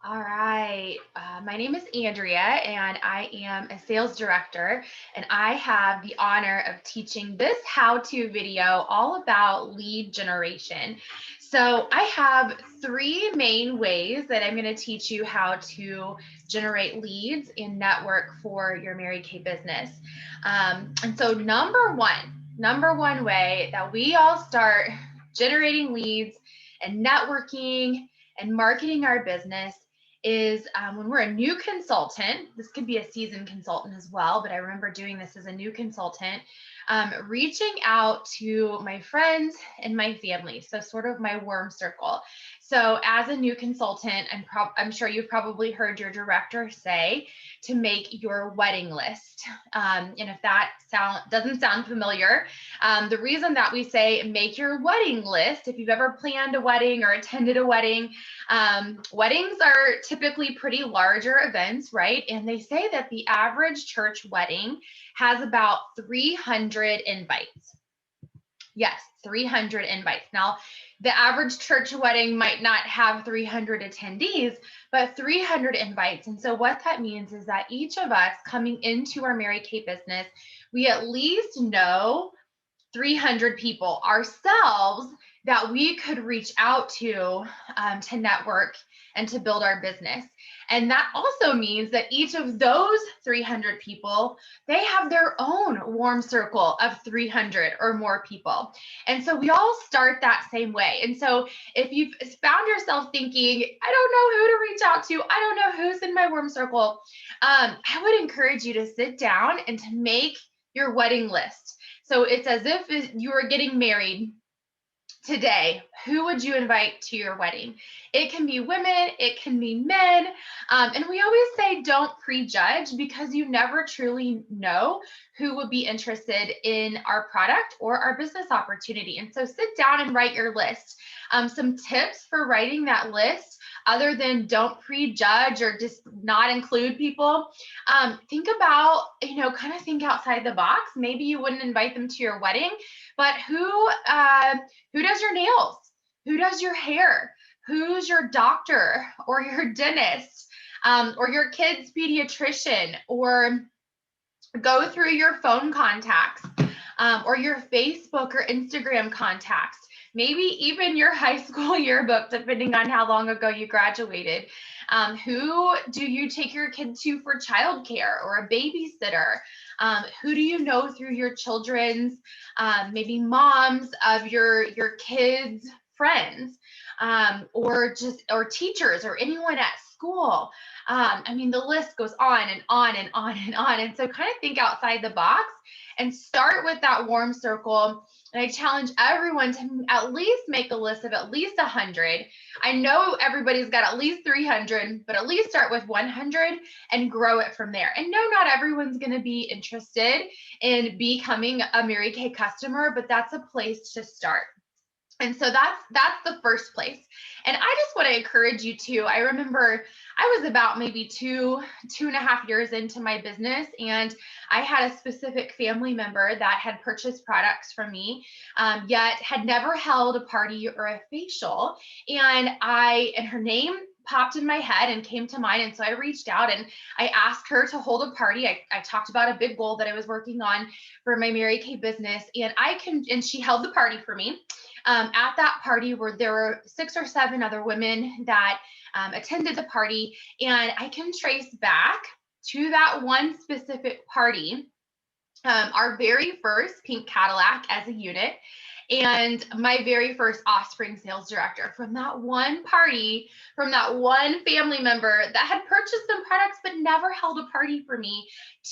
All right. My name is Andrea, and I am a sales director. And I have the honor of teaching this how to video all about lead generation. So, I have three main ways that I'm going to teach you how to generate leads and network for your Mary Kay business. And so, number one way that we all start generating leads and networking and marketing our business is when we're a new consultant. This could be a seasoned consultant as well, but I remember doing this as a new consultant, reaching out to my friends and my family. So, sort of my warm circle. So, as a new consultant, I'm sure you've probably heard your director say to make your wedding list. And if that doesn't sound familiar, the reason that we say make your wedding list, if you've ever planned a wedding or attended a wedding, weddings are typically pretty larger events, right? And they say that the average church wedding has about 300 invites. Yes, 300 invites. Now, the average church wedding might not have 300 attendees, but 300 invites. And so, what that means is that each of us coming into our Mary Kay business, we at least know 300 people ourselves that we could reach out to network and to build our business. And that also means that each of those 300 people, they have their own warm circle of 300 or more people. And so we all start that same way. And so if you've found yourself thinking, I don't know who to reach out to, I don't know who's in my warm circle, I would encourage you to sit down and to make your wedding list. So it's as if you were getting married today. Who would you invite to your wedding? It can be women, it can be men. And we always say don't prejudge because you never truly know who would be interested in our product or our business opportunity. And so sit down and write your list. Some tips for writing that list, other than don't prejudge or just not include people. Think about, kind of think outside the box. Maybe you wouldn't invite them to your wedding, but who does your nails? Who does your hair? Who's your doctor or your dentist, or your kid's pediatrician? Or go through your phone contacts, or your Facebook or Instagram contacts, maybe even your high school yearbook, depending on how long ago you graduated. Who do you take your kid to for childcare or a babysitter? Who do you know through your children's, maybe moms of your kids' friends, or teachers or anyone at school? I mean, the list goes on and on and on and on. And so kind of think outside the box and start with that warm circle. And I challenge everyone to at least make a list of at least 100. I know everybody's got at least 300, but at least start with 100 and grow it from there. And no, not everyone's going to be interested in becoming a Mary Kay customer, but that's a place to start. And so that's the first place. And I just want to encourage you to. I remember I was about maybe 2.5 years into my business, and I had a specific family member that had purchased products from me, yet had never held a party or a facial. And her name popped in my head and came to mind. And so I reached out and I asked her to hold a party. I talked about a big goal that I was working on for my Mary Kay business, and she held the party for me. At that party, where there were 6 or 7 other women that attended the party, and I can trace back to that one specific party, our very first pink Cadillac as a unit, and my very first offspring sales director, from that one party, from that one family member that had purchased some products but never held a party for me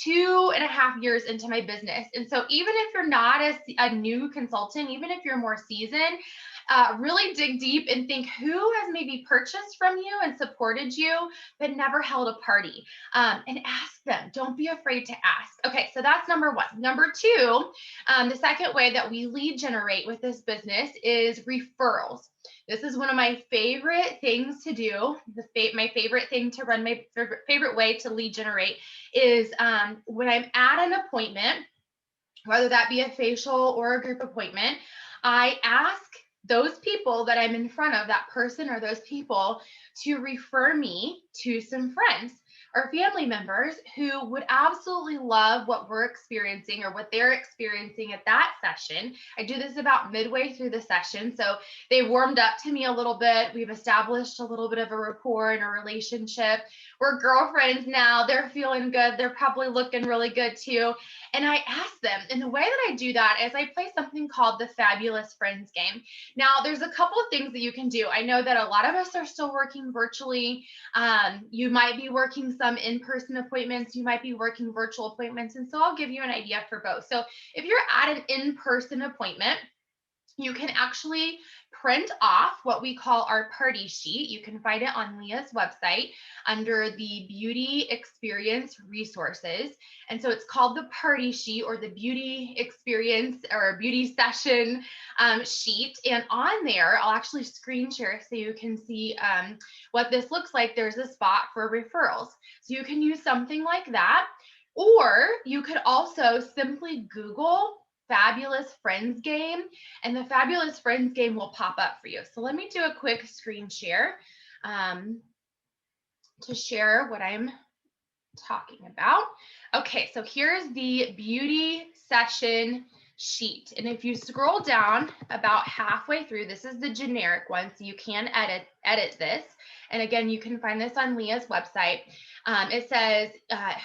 2.5 years into my business. And so even if you're not a new consultant, even if you're more seasoned, really dig deep and think who has maybe purchased from you and supported you but never held a party, and ask them. Don't be afraid to ask. Okay, so that's number one. Number two, the second way that we lead generate with this business is referrals. This is one of my favorite things to do. My favorite thing to run, my favorite way to lead generate is when I'm at an appointment, whether that be a facial or a group appointment, I ask those people that I'm in front of, that person or those people, to refer me to some friends or family members who would absolutely love what we're experiencing or what they're experiencing at that session. I do this about midway through the session. So they warmed up to me a little bit. We've established a little bit of a rapport and a relationship. We're girlfriends now. They're feeling good. They're probably looking really good too. And I ask them, and the way that I do that is I play something called the Fabulous Friends game. Now, there's a couple of things that you can do. I know that a lot of us are still working virtually. You might be working some in-person appointments. You might be working virtual appointments. And so I'll give you an idea for both. So if you're at an in-person appointment, you can actually print off what we call our party sheet. You can find it on Leah's website under the Beauty Experience Resources. And so it's called the party sheet or the beauty experience or beauty session sheet. And on there, I'll actually screen share so you can see what this looks like. There's a spot for referrals. So you can use something like that. Or you could also simply Google Fabulous Friends game, and the Fabulous Friends game will pop up for you. So let me do a quick screen share to share what I'm talking about. Okay, so here's the beauty session sheet. And if you scroll down about halfway through, this is the generic one, so you can edit this. And again, you can find this on Leah's website. It says,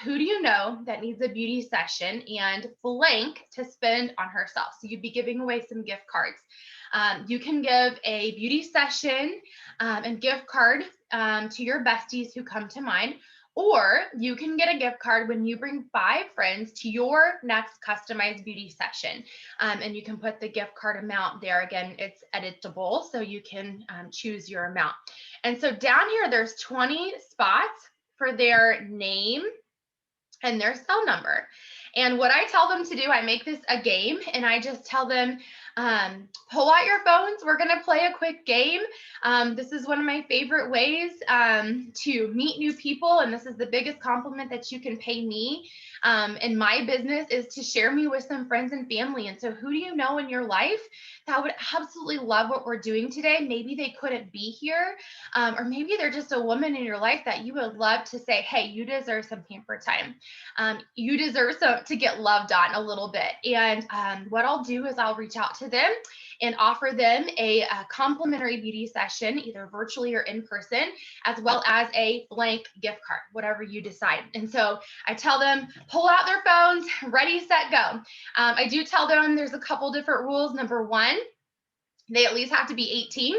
who do you know that needs a beauty session and blank to spend on herself? So you'd be giving away some gift cards. You can give a beauty session and gift card to your besties who come to mind, or you can get a gift card when you bring 5 friends to your next customized beauty session. And you can put the gift card amount there. Again, it's editable, so you can choose your amount. And so down here, there's 20 spots for their name and their cell number. And what I tell them to do, I make this a game, and I just tell them, pull out your phones. We're going to play a quick game. This is one of my favorite ways to meet new people. And this is the biggest compliment that you can pay me in my business, is to share me with some friends and family. And so who do you know in your life that would absolutely love what we're doing today? Maybe they couldn't be here, or maybe they're just a woman in your life that you would love to say, hey, you deserve some pamper time. You deserve to get loved on a little bit. And what I'll do is I'll reach out to them and offer them a complimentary beauty session, either virtually or in person, as well as a blank gift card, whatever you decide. And so I tell them, pull out their phones, ready, set, go. I do tell them there's a couple different rules. Number 1, they at least have to be 18.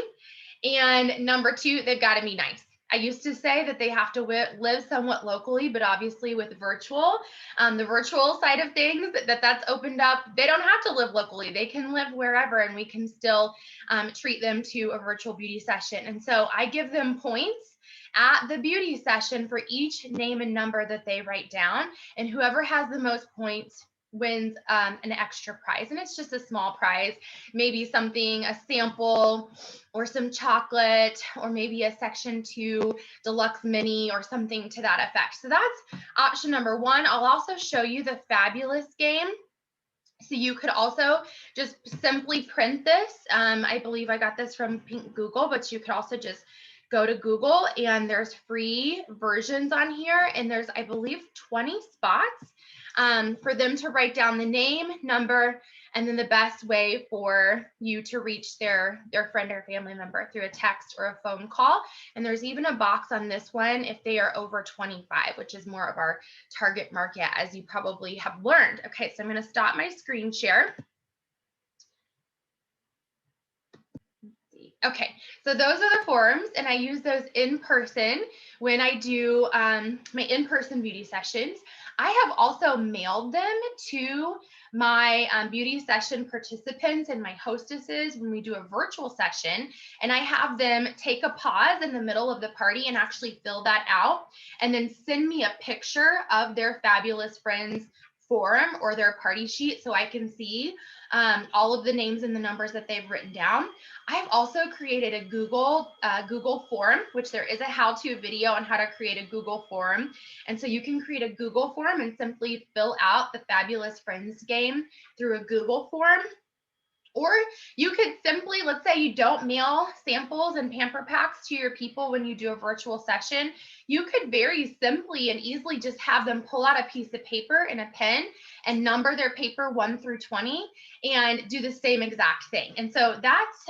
And number 2, they've got to be nice. I used to say that they have to live somewhat locally, but obviously with virtual, the virtual side of things, that's opened up. They don't have to live locally. They can live wherever, and we can still treat them to a virtual beauty session. And so I give them points at the beauty session for each name and number that they write down. And whoever has the most points wins an extra prize. And it's just a small prize, maybe something, a sample or some chocolate, or maybe a Section 2 deluxe mini or something to that effect. So that's option number 1. I'll also show you the Fabulous game. So you could also just simply print this. I believe I got this from Pink Google, but you could also just go to Google, and there's free versions on here. And there's, I believe, 20 spots for them to write down the name, number, and then the best way for you to reach their friend or family member through a text or a phone call. And there's even a box on this one if they are over 25, which is more of our target market, as you probably have learned. Okay, so I'm going to stop my screen share. Okay, so those are the forms, and I use those in person when I do my in-person beauty sessions. I have also mailed them to my beauty session participants and my hostesses when we do a virtual session, and I have them take a pause in the middle of the party and actually fill that out, and then send me a picture of their Fabulous Friends form or their party sheet so I can see all of the names and the numbers that they've written down. I've also created a Google form, which there is a how-to video on how to create a Google form. And so you can create a Google form and simply fill out the Fabulous Friends game through a Google form. Or you could simply, let's say you don't mail samples and pamper packs to your people when you do a virtual session. You could very simply and easily just have them pull out a piece of paper and a pen and number their paper 1 through 20 and do the same exact thing. And so that's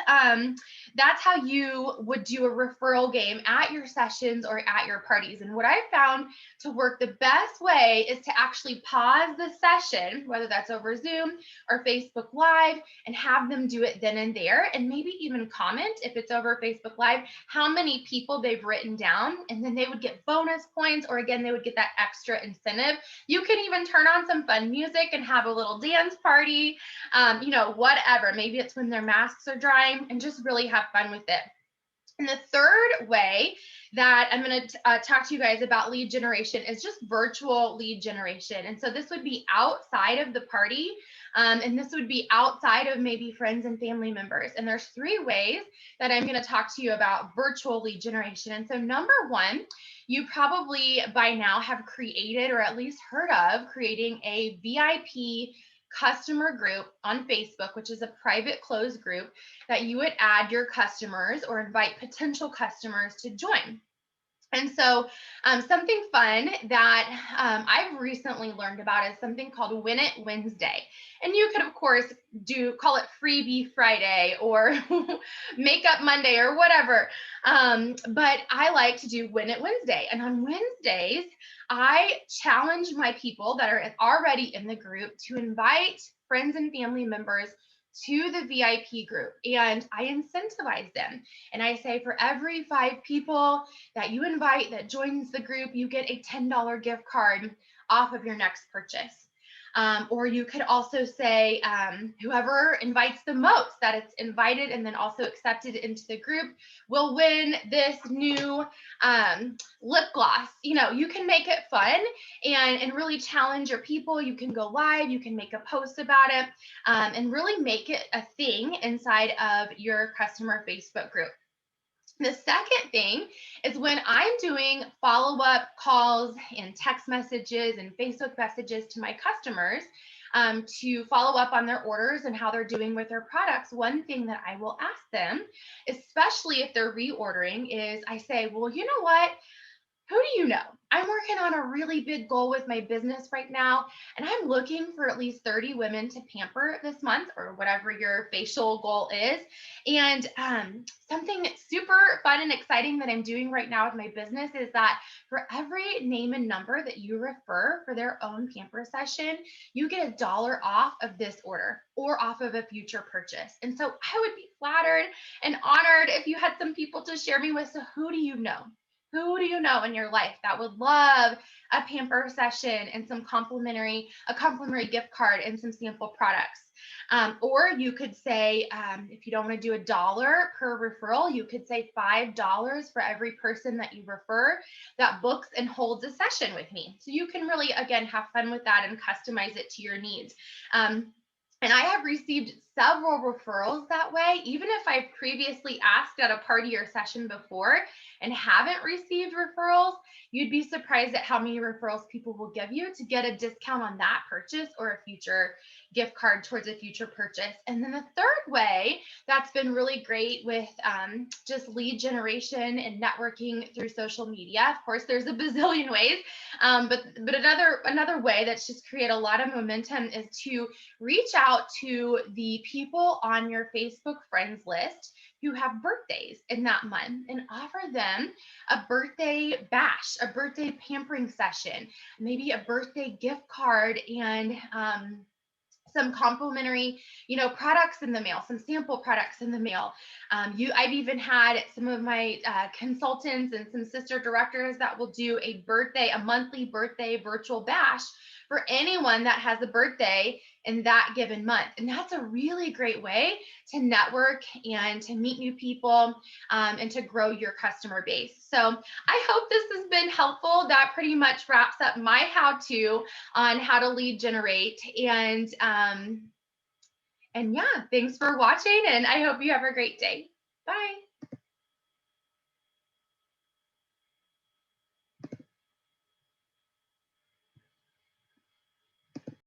how you would do a referral game at your sessions or at your parties. And what I found to work the best way is to actually pause the session, whether that's over Zoom or Facebook Live, and have them do it then and there, and maybe even comment if it's over Facebook Live how many people they've written down, and then they would get bonus points, or again they would get that extra incentive. You can even turn on some fun music and have a little dance party, whatever. Maybe it's when their masks are drying, and just really have fun with it. And the third way that I'm going to talk to you guys about lead generation is just virtual lead generation. And so this would be outside of the party, and this would be outside of maybe friends and family members. And there's 3 ways that I'm going to talk to you about virtual lead generation. And so number 1, you probably by now have created, or at least heard of creating, a VIP customer group on Facebook, which is a private closed group that you would add your customers or invite potential customers to join. And so something fun that I've recently learned about is something called Win It Wednesday. And you could, of course, call it Freebie Friday or Makeup Monday or whatever. But I like to do Win It Wednesday. And on Wednesdays, I challenge my people that are already in the group to invite friends and family members to the VIP group, and I incentivize them. And I say, for every 5 people that you invite that joins the group, you get a $10 gift card off of your next purchase. Or you could also say, whoever invites the most, that it's invited and then also accepted into the group, will win this new lip gloss. You can make it fun and really challenge your people. You can go live, you can make a post about it, and really make it a thing inside of your customer Facebook group. The second thing is when I'm doing follow-up calls and text messages and Facebook messages to my customers to follow up on their orders and how they're doing with their products, one thing that I will ask them, especially if they're reordering, is I say, well, you know what? Who do you know? I'm working on a really big goal with my business right now, and I'm looking for at least 30 women to pamper this month, or whatever your facial goal is. And something super fun and exciting that I'm doing right now with my business is that for every name and number that you refer for their own pamper session, you get $1 off of this order or off of a future purchase. And so I would be flattered and honored if you had some people to share me with. So who do you know? Who do you know in your life that would love a pamper session and a complimentary gift card and some sample products? Or you could say, if you don't want to do $1 per referral, you could say $5 for every person that you refer that books and holds a session with me. So you can really, again, have fun with that and customize it to your needs. And I have received several referrals that way, even if I've previously asked at a party or session before and haven't received referrals. You'd be surprised at how many referrals people will give you to get a discount on that purchase or a future gift card towards a future purchase. And then the third way that's been really great with just lead generation and networking through social media. Of course, there's a bazillion ways, but another way that's just create a lot of momentum is to reach out to the people on your Facebook friends list who have birthdays in that month and offer them a birthday bash, a birthday pampering session, maybe a birthday gift card, and some complimentary, products in the mail, some sample products in the mail. I've even had some of my consultants and some sister directors that will do a monthly birthday virtual bash for anyone that has a birthday in that given month. And that's a really great way to network and to meet new people and to grow your customer base. So I hope this has been helpful. That pretty much wraps up my how-to on how to lead generate. And yeah, thanks for watching, and I hope you have a great day. Bye.